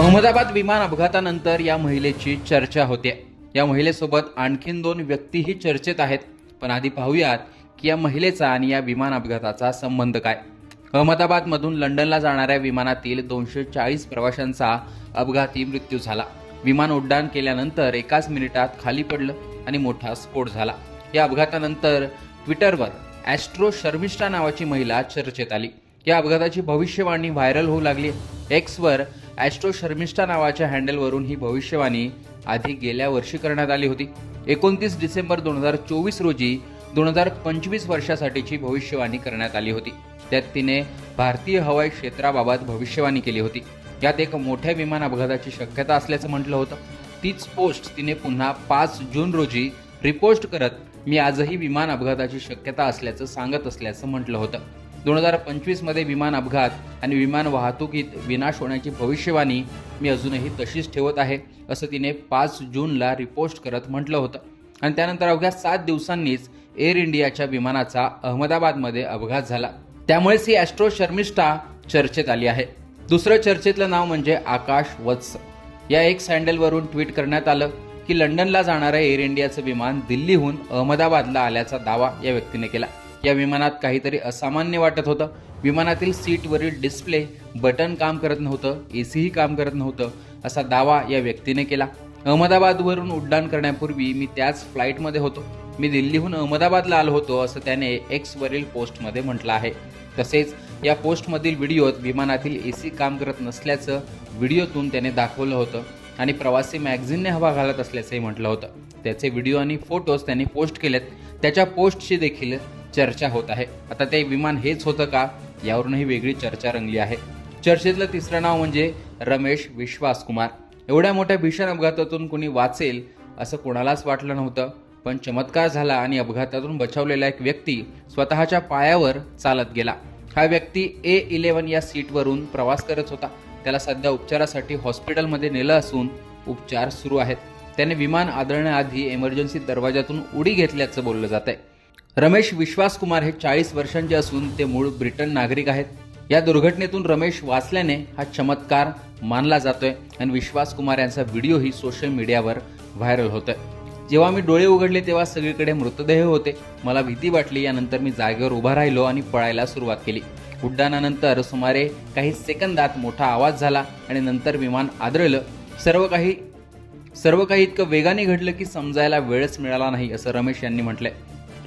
अहमदाबाद विमान अपघातानंतर या महिलेची चर्चा होते। या महिलेसोबत आणखीन 2 व्यक्तीही चर्चेत आहेत। पण आधी पाहूयात की या महिलेचा आणि या विमान अपघाताचा संबंध काय। अहमदाबादमधून लंडनला जाणाऱ्या विमानातील 240 प्रवाशांचा अपघाती मृत्यू झाला। विमान उड्डाण केल्यानंतर एकाच मिनिटात खाली पडलं आणि मोठा स्फोट झाला। या अपघातानंतर ट्विटरवर ॲस्ट्रो शर्मिष्ठा नावाची महिला चर्चेत आली। या अपघाताची भविष्यवाणी व्हायरल होऊ लागली। एक्सवर ॲस्ट्रो शर्मिष्ठा नावाच्या हँडलवरून ही भविष्यवाणी आधी गेल्या वर्षी करण्यात आली होती। 29 डिसेंबर 2024 रोजी 2025 वर्षासाठीची भविष्यवाणी करण्यात आली होती। त्यात तिने भारतीय हवाई क्षेत्राबाबत भविष्यवाणी केली होती। यात एक मोठ्या विमान अपघाताची शक्यता असल्याचं म्हटलं होतं। तीच पोस्ट तिने पुन्हा 5 जून रोजी रिपोस्ट करत मी आजही विमान अपघाताची शक्यता असल्याचं सांगत असल्याचं म्हटलं होतं। 2025 मध्ये विमान अपघात आणि विमान वाहतुकीत विनाश होण्याची भविष्यवाणी मी अजूनही तशीच ठेवत आहे असं तिने 5 जूनला रिपोस्ट करत म्हटलं होतं। आणि त्यानंतर अवघ्या 7 दिवसांनीच एअर इंडियाच्या विमानाचा अहमदाबादमध्ये अपघात झाला। त्यामुळेच ही ॲस्ट्रो शर्मिष्ठा चर्चेत आली आहे। दुसरं चर्चेतलं नाव म्हणजे आकाश वत्स। या एक्स हँडलवरून ट्विट करण्यात आलं की लंडनला जाणारं एअर इंडियाचं विमान दिल्लीहून अहमदाबादला आल्याचा दावा या व्यक्तीने केला। या विमानात काहीतरी असामान्य वाटत होतं। विमानातील सीटवरील डिस्प्ले बटन काम करत नव्हतं, एसीही काम करत नव्हतं असा दावा या व्यक्तीने केला। अहमदाबादवरून उड्डाण करण्यापूर्वी मी त्याच फ्लाईटमध्ये होतो। मी दिल्लीहून अहमदाबादला आलो होतो असं त्याने एक्सवरील पोस्टमध्ये म्हटलं आहे। तसेच या पोस्टमधील व्हिडिओत विमानातील एसी काम करत नसल्याचं व्हिडिओतून त्याने दाखवलं होतं आणि प्रवासी मॅगझिनने हवा घालत असल्याचंही म्हटलं होतं। त्याचे व्हिडिओ आणि फोटोज त्याने पोस्ट केलेत। त्याच्या पोस्टची देखील चर्चा होत आहे। आता ते विमान हेच होतं का यावरूनही वेगळी चर्चा रंगली आहे। चर्चेतलं तिसरं नाव म्हणजे रमेश विश्वास कुमार। एवढ्या मोठ्या भीषण अपघातातून कोणी वाचेल असं कोणालाच वाटलं नव्हतं, पण चमत्कार झाला आणि अपघातातून बचावलेला एक व्यक्ती स्वतःच्या पायावर चालत गेला। हा व्यक्ती A11 या सीटवरून प्रवास करत होता। त्याला सध्या उपचारासाठी हॉस्पिटलमध्ये नेलं असून उपचार सुरू आहेत। त्याने विमान आदळण्याआधी इमर्जन्सी दरवाजातून उडी घेतल्याचं बोललं जात आहे। रमेश विश्वास कुमार हे 40 वर्षांचे असून ते मूळ ब्रिटन नागरिक आहेत। या दुर्घटनेतून रमेश वाचल्याने हा चमत्कार मानला जातोय आणि विश्वास कुमार यांचा व्हिडिओही सोशल मीडियावर व्हायरल होतोय। जेव्हा मी डोळे उघडले तेव्हा सगळीकडे मृतदेह होते। मला भीती वाटली। यानंतर मी जागेवर उभा राहिलो आणि पळायला सुरुवात केली। उड्डाणानंतर सुमारे काही सेकंदात मोठा आवाज झाला आणि नंतर विमान आदळलं। सर्व काही इतकं वेगाने घडलं की समजायला वेळच मिळाला नाही असं रमेश यांनी म्हटलंय।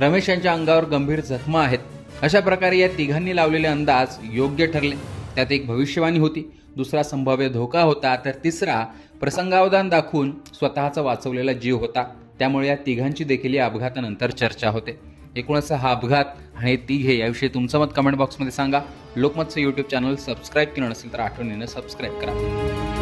रमेश यांच्या अंगावर गंभीर जखमा आहेत। अशा प्रकारे या तिघांनी लावलेले अंदाज योग्य ठरले। त्यात एक भविष्यवाणी होती, दुसरा संभाव्य धोका होता, तर तिसरा प्रसंगावधान दाखवून स्वतःचा वाचवलेला जीव होता। त्यामुळे या तिघांची देखील या अपघातानंतर चर्चा होते। एकूणच हा अपघात आणि तिघे याविषयी तुमचं मत कमेंट बॉक्समध्ये सांगा। लोकमतचं यूट्यूब चॅनल सबस्क्राईब केलं नसेल तर आठवणीनं सबस्क्राईब करा।